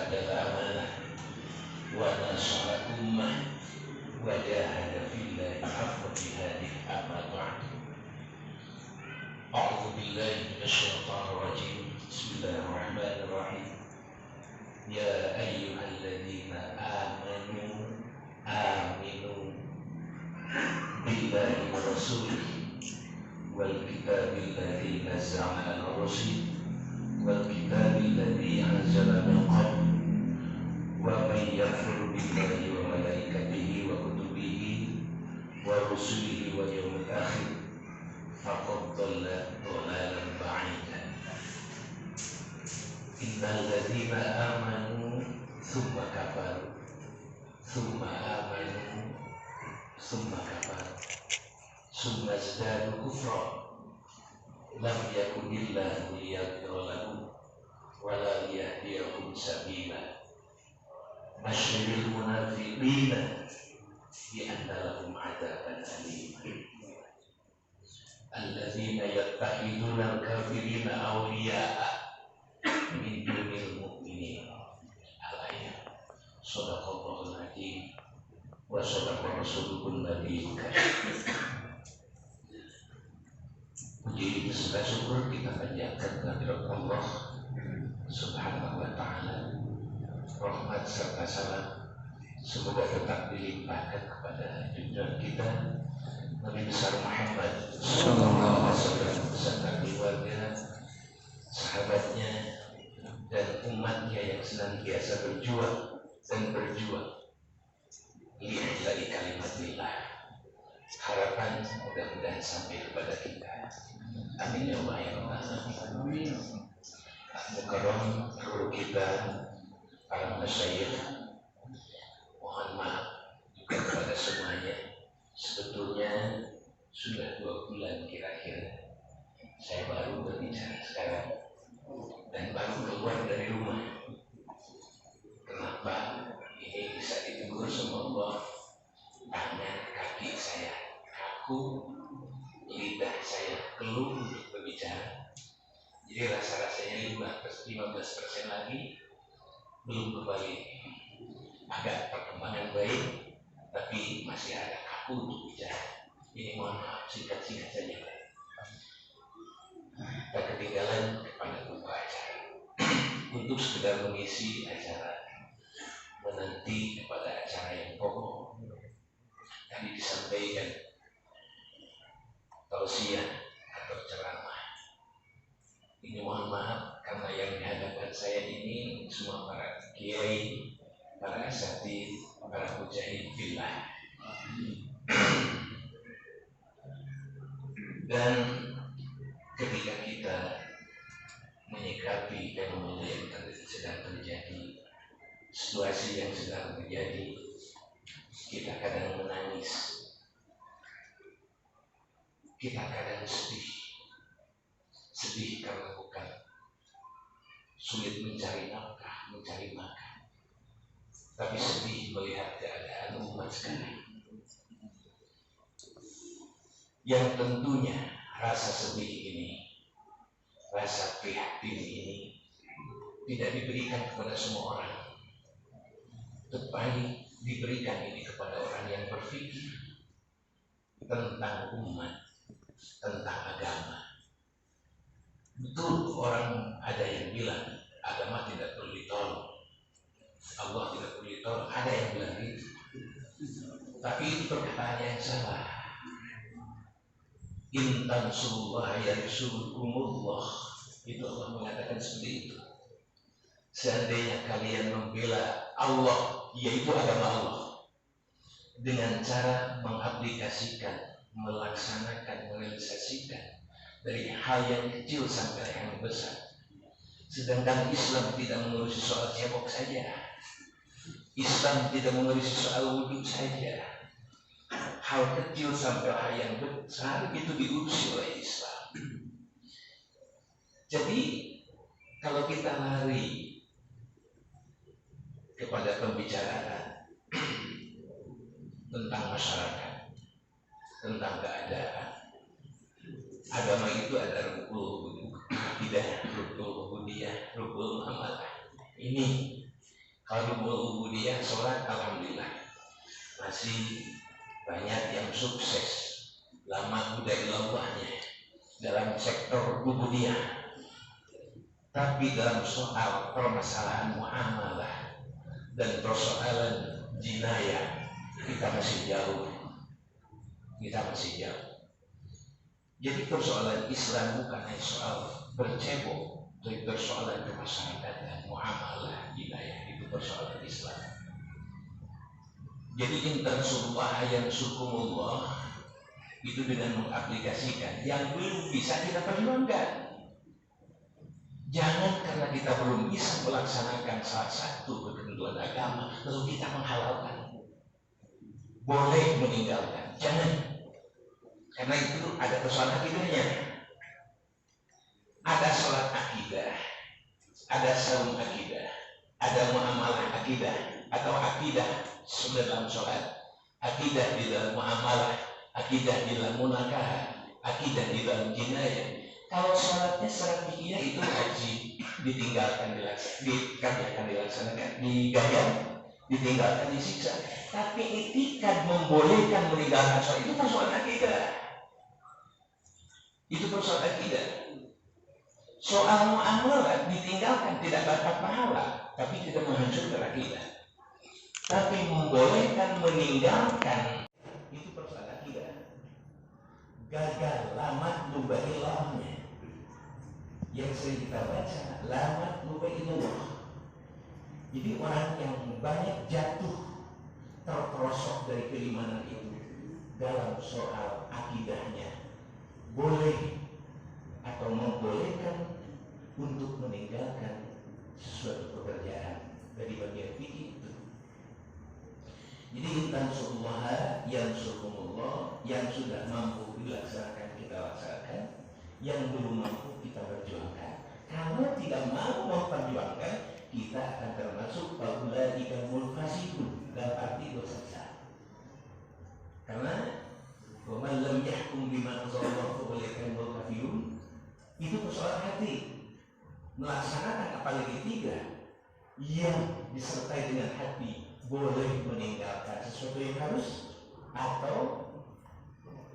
الأمانة ونصح الأمة وجاهد في الله حق جهاده. أما بعد، أعوذ بالله من الشيطان الرجيم. بسم الله الرحمن الرحيم. يا أيها الذين آمنوا آمنوا بالله ورسوله والكتاب الذي نزل على الرسل والكتاب الذي أنزل من قبل ومن يكفر بالله وملائكته وكتبه ورسله واليوم الآخر فقد ضل ضلالا بعيدا. إن الذين آمنوا ثم كفروا ثم آمنوا ثم كفروا ثم ازدادوا كفرا لم يكن الله ليغفر لهم ولا ليهديهم سبيلا. بشر المنافقين بأن لهم عذابا أليما. الذين يتخذون الكافرين أولياء من دون المؤمنين. الآية. صدق الله العظيم وصدق رسوله النبي الكريم. Puji segala syukur kita panjatkan kehadirat Allah Subhanahu wa Ta'ala. Rahmat serta salam semoga tetap dilimpahkan kepada junjungan kita Nabi besar Muhammad sallallahu alaihi wasallam beserta keluarga, sahabatnya dan umatnya yang senantiasa berjuang lillahi kalimatillah. Harapan mudah-mudahan sampai kepada kita. Amin ya Allah ya Rabbal alamin. Mukarram guru kita para masyayikh, mohon maaf juga kepada semuanya. Sebetulnya sudah 2 bulan kira-kira saya baru berbicara sekarang dan baru keluar dari rumah. Kenapa ini bisa ditegur sama Allah? Tangan kaki saya kaku, lidah saya keluh untuk berbicara. Jadi rasa-rasanya 15% lagi belum kembali. Agak perkembangan baik, tapi masih ada kaku untuk bicara. Ini mohon maaf, singkat-singkat saja. Kita ketinggalan kepada buku acara untuk sekedar mengisi acara, menanti kepada acara yang pokok. Tadi disampaikan tausiah atau ceramah. Ini mohon maaf karena yang dihadapkan saya ini semua para kiai, para asatidz, para mujahid billah. Dan ketika kita menyikapi fenomena yang sedang terjadi, situasi yang sedang terjadi, kita kadang menangis, kita kadang sedih karena bukan sulit mencari nafkah, mencari makan, tapi sedih melihat keadaan umat sekarang. Yang tentunya rasa sedih ini, rasa prihatin ini tidak diberikan kepada semua orang, tetapi diberikan ini kepada orang yang berpikir tentang umat, tentang agama. Betul, orang ada yang bilang agama tidak perlu ditolong, Allah tidak perlu ditolong, ada yang bilang itu. Tapi itu perkataan yang salah. In tansurullaha yansurkumullah. Itu Allah mengatakan seperti itu. Seandainya kalian membela Allah, yaitu agama Allah, dengan cara mengaplikasikan, melaksanakan, merealisasikan dari hal yang kecil sampai yang besar. Sedangkan Islam tidak mengurusi soal cebok saja, Islam tidak mengurusi soal wudhu saja. Hal kecil sampai hal yang besar itu diurusi oleh Islam. Jadi kalau kita lari kepada pembicaraan tentang masyarakat, tentang keadaan, agama itu ada rukun akidah, rukun ubudiyah, rukun amalah. Ini Kalau ubudiyah sholat, alhamdulillah masih banyak yang sukses, lama udah ilallahnya dalam sektor ubudiyah. Tapi dalam soal permasalahan muamalah dan persoalan jinayah, kita masih jauh. Jadi persoalan Islam bukan hanya soal bercebok, tapi persoalan kemasyarakatan, muamalah, jinayah, itu persoalan Islam. Jadi intan surullah yang syukumullah itu dengan mengaplikasikan yang belum bisa kita perjuangkan. Jangan karena kita belum bisa melaksanakan salah satu ketentuan agama lalu kita menghalalkan, boleh meninggalkan. Jangan, karena itu ada persoalan akidahnya. Ada sholat akidah, ada saum akidah, ada muamalah akidah, atau akidah dalam sholat, akidah di dalam muamalah, akidah di dalam munakahat, akidah di dalam jinayah. Kalau sholatnya secara fikihnya itu wajib ditinggalkan, dikerjakan, dilaksanakan, digayang, ditinggalkan, disiksa. Tapi itikad membolehkan meninggalkan sholat, itu persoalan akidah. Itu persoalan akidah. Soal muamalah ditinggalkan tidak dapat pahala, tapi tidak menghancurkan akidah. Tapi membolehkan meninggalkan, itu persoalan akidah. Gagal lamat lubailahnya yang sering kita baca, lamat lubailah. Jadi orang yang banyak jatuh terperosok dari keimanan itu dalam soal akidahnya, boleh atau membolehkan untuk meninggalkan sesuatu pekerjaan dari bagian fikih itu. Jadi intan surullah yang surkumullah, yang sudah mampu dilaksanakan kita laksanakan, yang belum mampu kita perjuangkan. Kalau tidak mau memperjuangkan, kita akan termasuk faulaika mulfasikun, dalam arti dosa besar. Karena waman lam yahkum bima anzalallahu faulaika humul kafirun, itu persoalan hati. Melaksanakan apalagi tiga yang disertai dengan hati, boleh meninggalkan sesuatu yang harus atau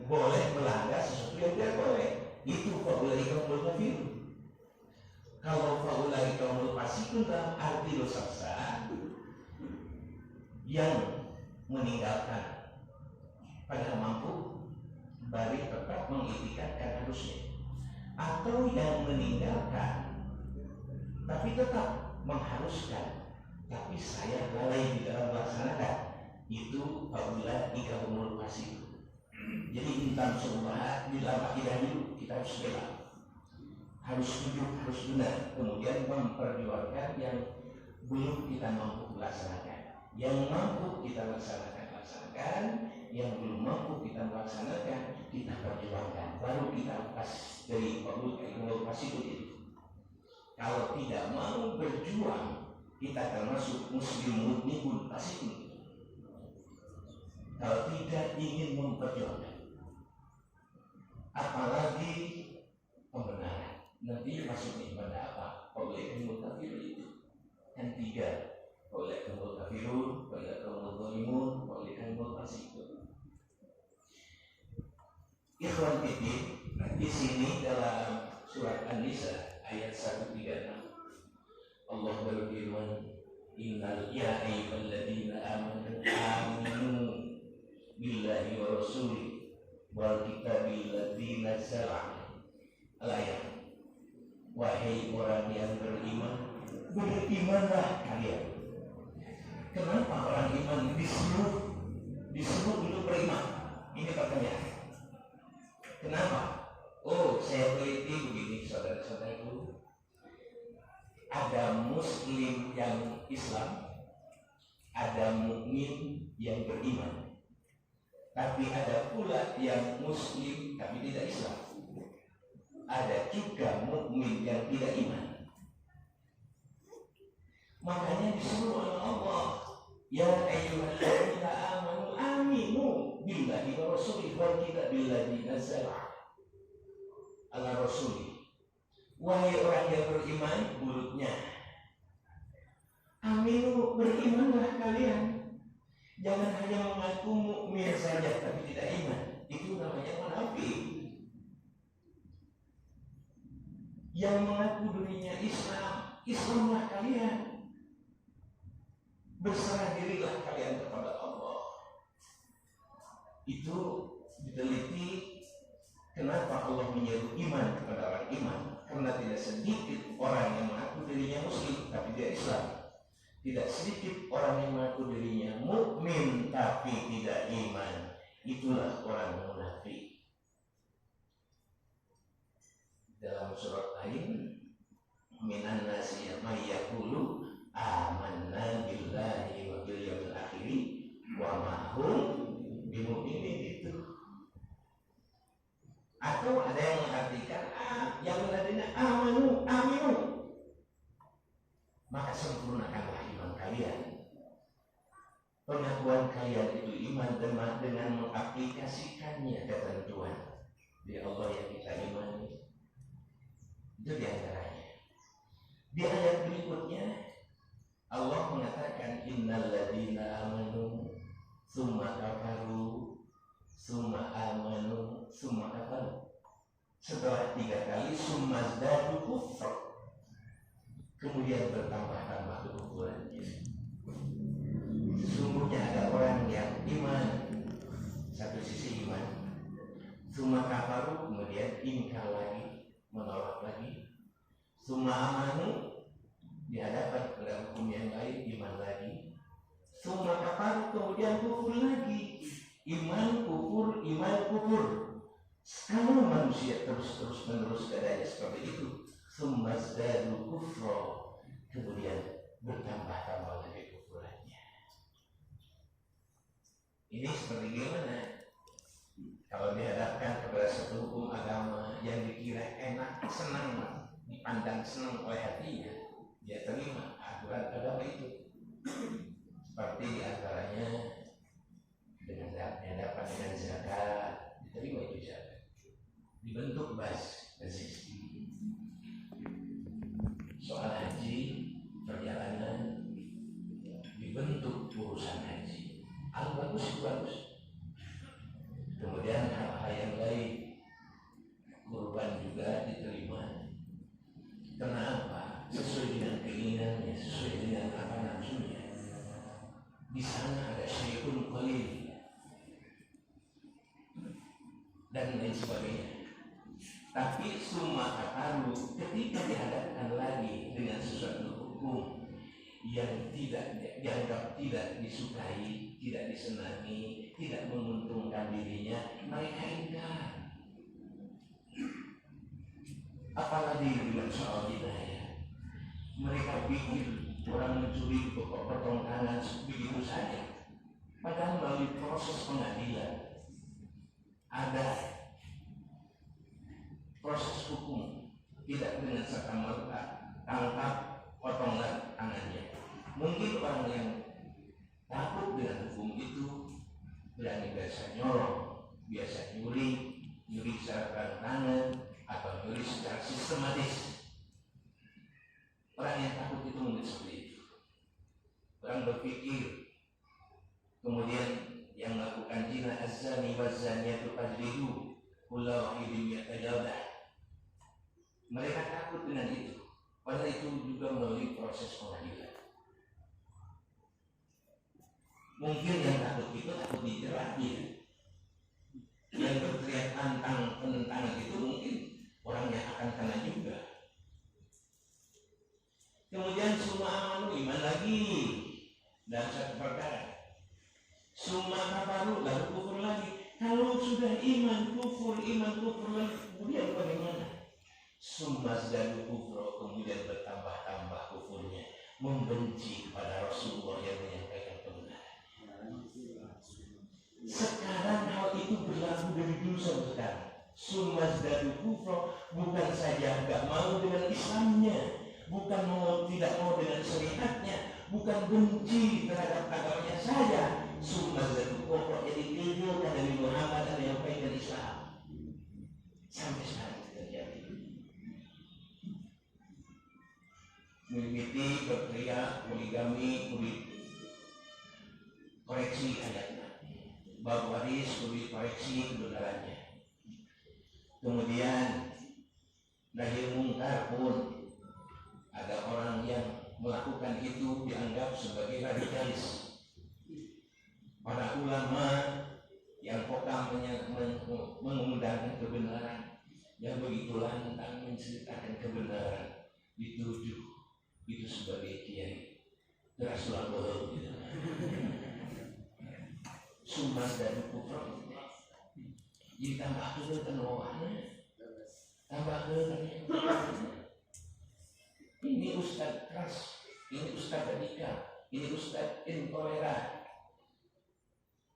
boleh melanggar sesuatu yang tidak boleh. Itu faulaika humul kafirun. Kalau faulaika humul fasikun dalam arti dosa besar yang meninggalkan padahal mampu, bari tetap mengitikadkan harusnya, atau yang meninggalkan tapi tetap mengharuskan, tapi saya lalai di dalam melaksanakan, itu faulaika humul fasikun. Jadi intan surullah di dalam akidah itu kita harus bela, harus hidup, harus benar, kemudian memperjuangkan yang belum kita mampu melaksanakan. Yang mampu kita laksanakan, yang belum mampu kita melaksanakan, kita perjuangkan, baru kita lepas dari faulaika itu. Kalau tidak mau berjuang, kita termasuk muslim mudnibun fasikun. Kalau tidak ingin memperjuangkan, apalagi pembenaran, nanti masuknya pada apa? Faulaika humul kafirun itu kan tiga, faulaika humul kafirun, faulaika humul zalimun, faulaika humul fasikun. Ikhwan fillah, di sini dalam surat An-Nisa ayat 136 Allah berfirman, innal ya ayyuhalladzina amanu billahi wa rasuli wal kitabil ladzi nazzala. Al-ayat. Wahai orang yang beriman, berimanlah kalian. Kenapa orang iman disuruh untuk beriman? Ini pertanyaan. Kenapa? Oh, saya teliti begini, saudara-saudaraku. Ada muslim yang Islam, ada mukmin yang beriman. Tapi ada pula yang muslim tapi tidak Islam. Ada juga mukmin yang tidak iman. Makanya disuruh oleh Allah, ya ayyuhalladzina amanu aminu billahi wa rasulihi wal kitabil ladzi nazzala ala rasuli. Wahai orang yang beriman, burutnya aminu, berimanlah kalian. Jangan hanya mengaku mukmin saja tapi tidak iman. Itu namanya munafik. Yang mengaku dirinya Islam, Islamlah kalian. Berserah dirilah kalian kepada Allah. Itu diteliti kenapa Allah menyeru iman kepada orang iman. Karena tidak sedikit orang yang mengaku dirinya muslim tapi dia Islam. Tidak sedikit orang yang mengaku dirinya mukmin tapi tidak iman. Itulah orang munafik. Dalam surat lain, minan nasi may yaqulu amanna billahi wa bil yawmil akhir wa ma hum bimu'minin. Itu. Atau ada yang mengartikan yang ladina amanu aminu, maka sempurnakanlah iman kalian. Pengakuan kalian itu iman dengan mengaplikasikannya ketentuan di Allah yang kita imani. Itu diantaranya. Di ayat berikutnya Allah mengatakan innal ladina amanu summa kafaru summa amanu summa kafaru. Setelah 3 kali summa zdadu kufra, kemudian bertambah-tambah kekufurannya. Sesungguhnya ada orang yang iman, satu sisi iman, summa kafaru, kemudian ingkar lagi, menolak lagi, summa amanu, dihadapkan kepada hukum yang lain, iman lagi, summa kafaru, kemudian kufur lagi, iman kufur, iman kufur. Kalau manusia terus menerus keadaannya seperti itu, summa zdadu kufra, kemudian bertambah-tambah lagi kekufurannya. Ini seperti gimana? Kalau dihadapkan kepada satu hukum agama yang dikira enak, senang, dipandang senang oleh hatinya, dia terima aturan agama itu. Seperti diantaranya dengan dihadapkan dengan zakat, diterima itu zakat. Dibentuk basis. Soal haji, perjalanan, dibentuk urusan haji. Bagus. Kemudian hal-hal yang lain, kurban juga diterima. Kenapa? Sesuai dengan keinginannya, sesuai dengan apa nafsunya. Di sana ada syai'un qalil dan lain sebagainya. Tapi summa kafaru, ketika dihadapkan lagi dengan sesuatu hukum yang dianggap tidak disukai, tidak disenangi, tidak menguntungkan dirinya, mereka ingkar. Apalagi dengan soal hidayah, mereka pikir orang mencuri potong tangan begitu saja, padahal melalui proses pengadilan ada proses hukum, tidak dengan serta-merta tangkap potonglah tangannya. Mungkin orang yang takut dengan hukum itu berani biasa nyolong, biasa nyuri secara tangan atau nyuri secara sistematis. Orang yang takut itu mungkin seperti itu. Orang berpikir, kemudian yang melakukan zina az-zani waz-zaniyatu fajlidu kulla wahidin yatajallah. Mereka takut dengan itu. Padahal itu juga melalui proses pengadilan. Mungkin yang takut itu takut dijerat dia. Yang berteriak penentangan itu mungkin orang yang akan kena juga. Kemudian summa amanu, iman lagi dan satu perkara. Summa kafaru, lalu kufur lagi. Kalau sudah iman kufur lagi, kemudian bagaimana? Summa zdadu kufra, kemudian bertambah-tambah kufurnya, membenci kepada Rasulullah yang menyampaikan kebenaran. Sekarang hal itu berlaku dari dulu sampai sekarang. Summa zdadu kufra, bukan saja enggak mau dengan Islamnya, bukan tidak mau dengan syariatnya, bukan benci terhadap agamanya saja. Summa zdadu kufra, jadi tinggalkan dari Muhammad dan menyampaikan Islam. Sampai sekarang terjadi. mimiti berteriak poligami kulit koreksi ayatnya, bab waris kulit koreksi kebenarannya. Kemudian nahi mungkar pun ada orang yang melakukan itu dianggap sebagai radikalis. Para ulama yang kokam mengundangkan kebenaran, yang begitu lantang menceritakan kebenaran, dituduh itu sebagai kiai Rasulullah bohong. Sumber dari kufur. Jadi tambah ke tenawannya, tambah ke ini ustaz keras, ini ustaz radikal, ini ustaz intoleran.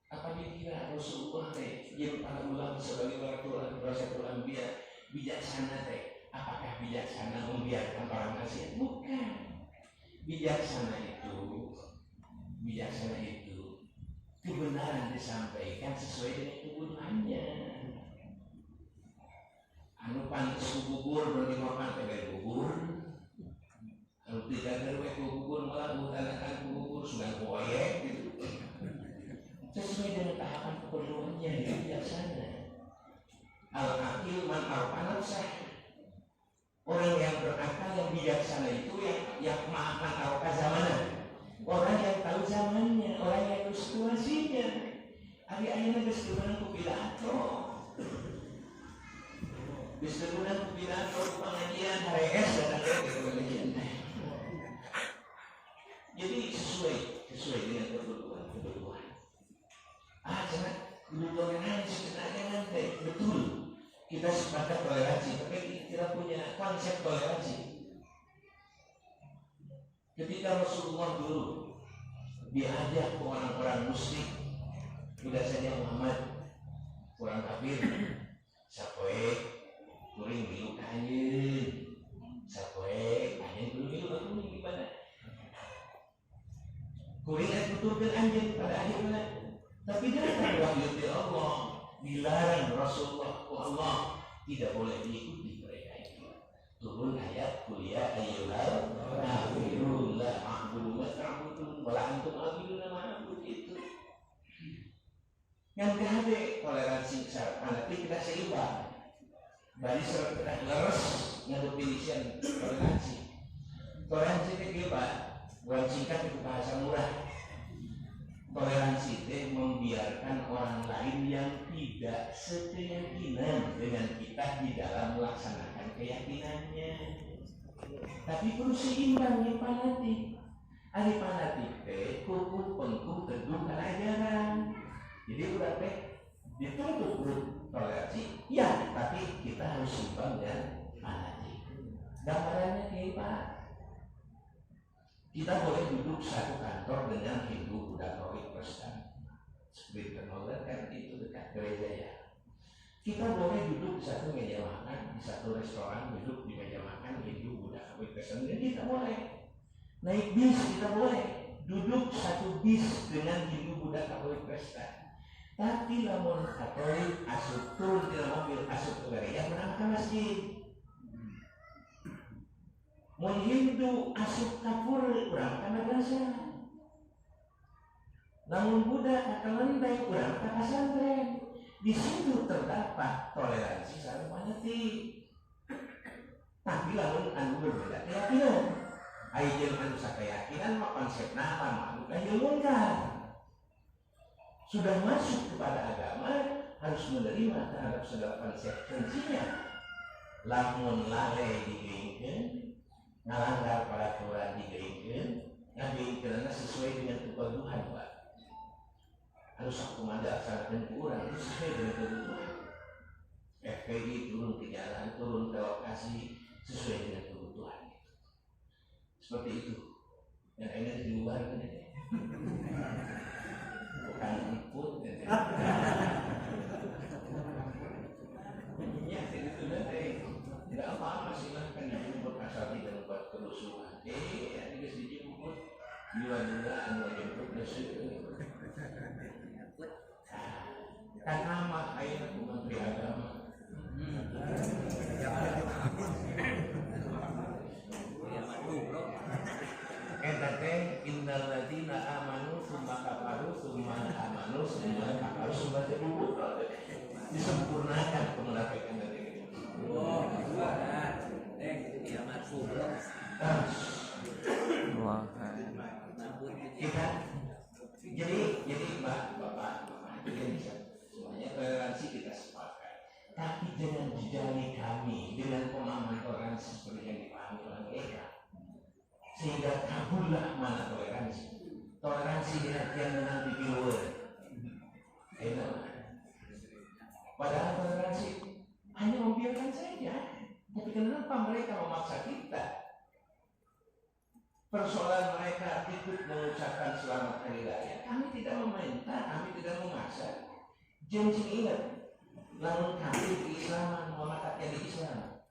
Apa dikira Rasulullah yang para ulama sebagai warasatul anbiya bijaksana apakah bijaksana membiarkan orang maksiat? Bukan. Bijaksana itu kebenaran disampaikan sesuai dengan kebutuhannya. Anu pantas kubur berarti mau pantai kubur. Anu tidak ada kubur malah mengutarakan kubur sudah proyek gitu. Sesuai dengan tahapan keperluannya yang bijaksana. Al-aqil man arfana sah. Orang yang berakal yang bijaksana itu yang maafkan arfa zamanan. Orang yang tahu zamannya, orang yang tahu situasinya. Ari-ariana geus keunang ku pidato. Geus keunang ku pidato pengajian HRS dan pengajian. Jadi sesuai dengan kebutuhan. Jangan dulu toleransi, jangan betul. Kita sepakat toleransi, tapi kita punya konsep toleransi. Ketika Rasulullah dulu diajak ke orang-orang musyrik, tidak saja Muhammad, orang kafir, sapoe kuring milu kanyeun, sapoe kanyeun milu aku gimana? Kuring aya tuturkeun anjeun pada akhirnya. Tapi datang wahyu dari Allah, dilarang Rasulullah Allah tidak boleh diikuti mereka itu. Turun ayat kuliah ayyuhal kafirun la a'budu ma ta'budun wa la antum a'buduna ma a'budu itu. Yang ada toleransi nanti kita seimbang. Bari serta kita leres ngadepin toleransi. Toleransi itu bukan singkat itu bahasa murah. Toleransi itu membiarkan orang lain yang tidak sekeyakinan dengan kita di dalam melaksanakan keyakinannya. Tapi perlu seimbang yang fanatik. Ada fanatik teh kuku pengku teduh ajaran. Jadi udah teh dituntut toleransi. Ya, tapi kita harus seimbang dan fanatik. Gambarannya kayak Pak. Kita boleh duduk satu kantor dengan Hindu, Buddha, Katolik, Kristen. Seperti termolat kan itu dekat gereja ya. Kita boleh duduk di satu meja makan, di satu restoran duduk di meja makan Hindu, Buddha, Katolik, Kristen. Dan kita boleh naik bis, kita boleh duduk satu bis dengan Hindu, Buddha, Katolik, Kristen. Tapi lamun Katolik asup turun di mobil asup ke gereja menangkan masjid. Mun Hindu asup kapur urang ka madrasah. Namun Buddha ka lenteng urang ka pesantren. Di situ terdapat toleransi sareng fanatik. Tapi lamun anu berbeda keyakinan. Ayeuna anu sakeyakinan mah konsepna mah anu mungkar. Sudah masuk kepada agama harus menerima terhadap segala konsekuensinya. Lamun lalai digeingkeun ngalanggar peraturan digeingkeun, ngageingkeunna sesuai dengan kebutuhan Pak. Harus aku mendasarkan kurang itu sesuai dengan kebutuhan. FPI turun ke jalan, turun ke lokasi sesuai dengan kebutuhan. Seperti itu. Yang ini dibubarkan ini. Bukan ikut. Ya, itu nanti. Tidak apa-apa silahkan dijemput asal tidak membuat kerusuhan. Ya, ini dijemput. Dua-dua anu jemput nasi. Kan nama ayat Menteri Agama. Ya, bro. Kita jadi bapak semuanya toleransi kita sepakat. Tapi jangan dijali kami dengan pemahaman toleransi seperti yang dipahami oleh mereka, sehingga kabullah mana toleransi. Toleransi di artian menang di luar. Padahal toleransi hanya membiarkan saja. Tapi kenapa mereka memaksa kita? Persoalan mereka ikut mengucapkan selamat hari raya. Kami tidak meminta, kami tidak memaksa. Jangan ingat, lamun kafir keislaman, mengatakan di Islam.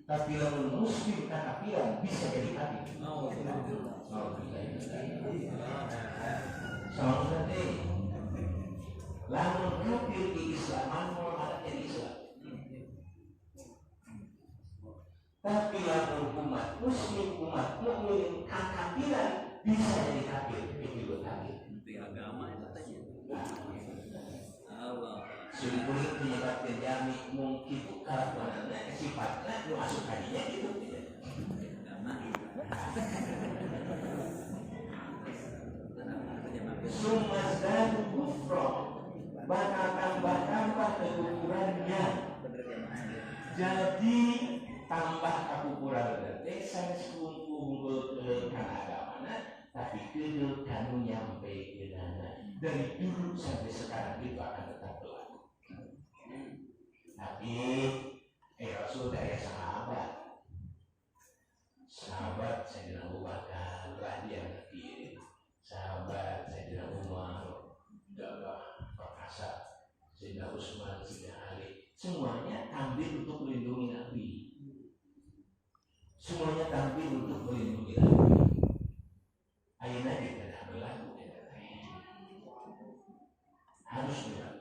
Tapi lamun muslim kekafiran bisa jadi kafir. Sama seperti lamun kafir keislaman, mengatakan di Islam. Tapi lamun umat muslim, umat mukmin kekafiran bisa jadi kafir, itu kafir. Itu agama itu tadi. Sulit menyebabkan jami mungkin kelakuannya sifatnya masuk hadinya itu tidak. Sumasdan kufro bakal tambah kekufurannya. Jadi tambah kekufuran berarti saya sekumpul ke agamanya, tapi kedua kamu nyampe ke dana dari dulu sampai sekarang itu akan tetap berlaku. Tapi Rasul dari sahabat Sayyidina Abu Bakar telah dia ngerti, sahabat Sayyidina Umar gagah perkasa, Sayyidina Utsman, Sayyidina Ali, semuanya tampil untuk melindungi Nabi. Semuanya tampil untuk melindungi Nabi. Ayeuna tidak berlaku harus berlaku.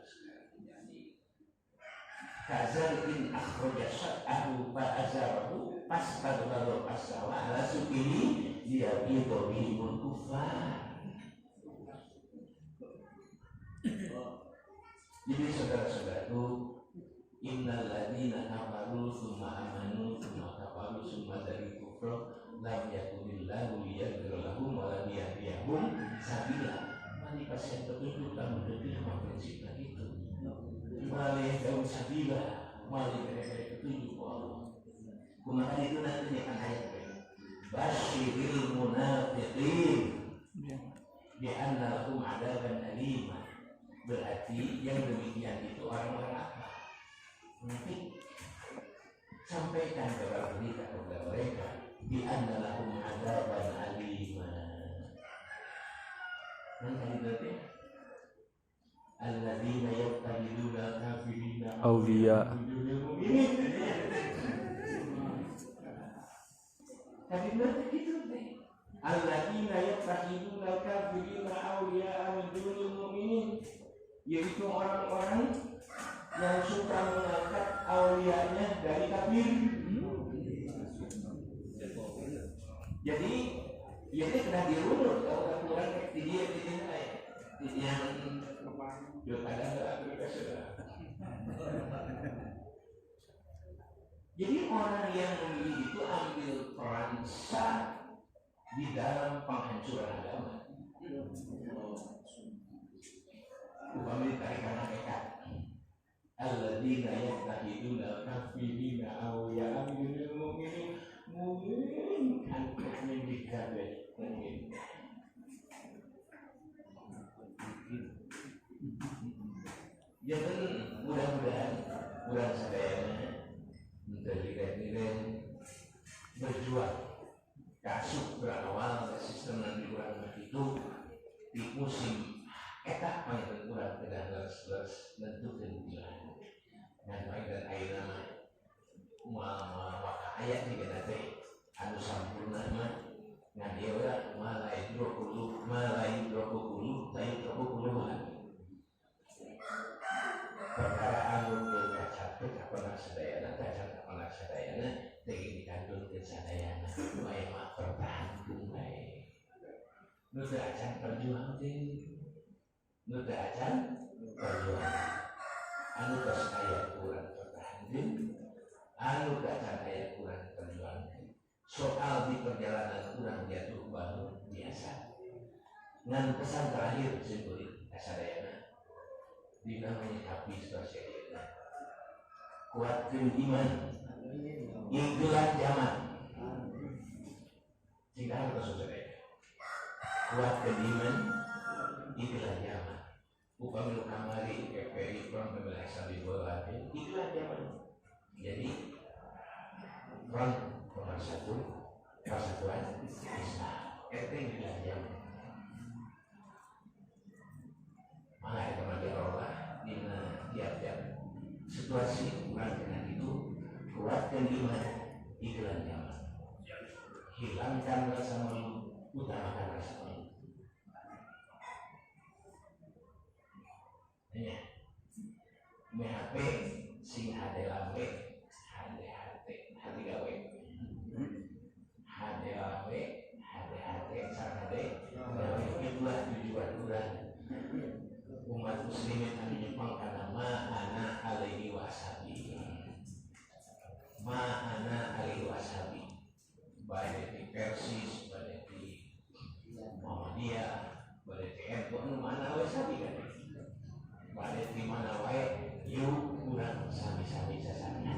Kazalikin akhraja sya'ahu fa'azarahu fastaghlalu as-sawa ala subihi dia bihimul kufar. Jadi saudara-saudaraku, innal ladzina kafaru tsumma amanu tsumma kafaru tsumma dari kufur lam yakunillahu liyaghfir lahum wa lam yahdihum sabila. Mari pasien petunjuk kamu lebih prinsip itu. Malih daun sabila, malih dari petunjuk Allah. Kumaha itu nanti akan ayat Basyiril munafiqin bi anna lahum adaban alima. Berarti yang demikian itu orang-orang apa? Munafik. Sampaikan kabar berita kepada mereka bi anna lahum adaban alima. Nanti berarti alladzina yattaqiduna kafirina awliya. Tapi berarti gitu deh. Alladzina yattaqiduna kafirina awliya min dunil mu'minin, yaitu orang-orang yang suka mengangkat awliyanya dari kafir. Jadi ini kena dirunut kalau Al-Quran di dia yang jadi orang yang memilih itu ambil peran besar di dalam penghancuran agama. Upamanya tarikan hakikat alladzina yattaqiduna kafirina awliya min mu'minin mu'min kan mu'min dikabe mu'min. Jadi mudah-mudahan sadayana nilai berjuang kasuk berawal sistem nanti kurang itu di musim etak paling kurang tidak leres nentukan pilihan dan baik dan air nama maka ayat juga nanti anu sampurna mah ngadia orang malai drokulu lain drokulu perkara anu kacat kapan sadayana ingin dikandung ke sadayana supaya mak bertahan baik. Nuda acan perjuang deh, nuda acan perjuang. Anu kas ayat kurang bertahan deh, anu acan ayat kurang perjuang deh. Soal di perjalanan kurang jatuh bangun di Dengan pesan terakhir simpul kasadayana dina menyikapi seperti ini. Kuatkan iman, iklan zaman. Tidak harus saudara. Kuatkan iman, iklan zaman. Upami kamari PPI kurang pembahasan di bawah iklan zaman. Jadi front persatuan Islam. Itu iklan zaman. Maka teman Allah di tiap-tiap situasi bukan dengan itu kuatkan iman iklan zaman, hilangkan rasa malu, utamakan rasa malu. Hanya MHP sing hade lambe hati gawe hade sarade gawe itulah tujuan urang umat muslimin anu nyepang kana ma'ana alaihi washabi baik di Persis, baik di Muhammadiyah, baik di NU anu mana washabi kan baik di mana wae yuk urang sami-sami sasamina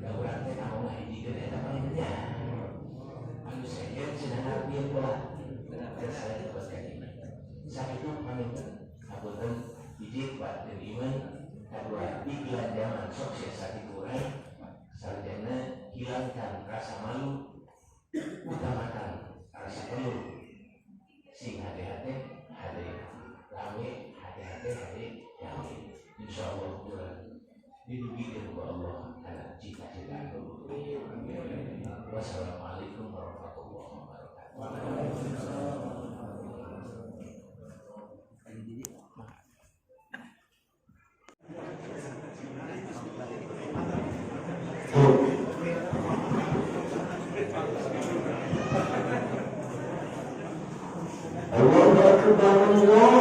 da urang teh naon hijikeun eta panginnya anu sejen cenah artieun pula dan saya dapatkan ini sakitu panginten apunten hiji kuatkeun iman, kedua iklan zaman sok siasati kurang, sarjana hilangkan rasa malu, utamakan rasa perlu. Sing hati-hati lawe hati-hati yawe. Insyaallah kurang didugikan ku Allah karena cita-cita aku. Wassalamualaikum warahmatullahi wabarakatuh. Allah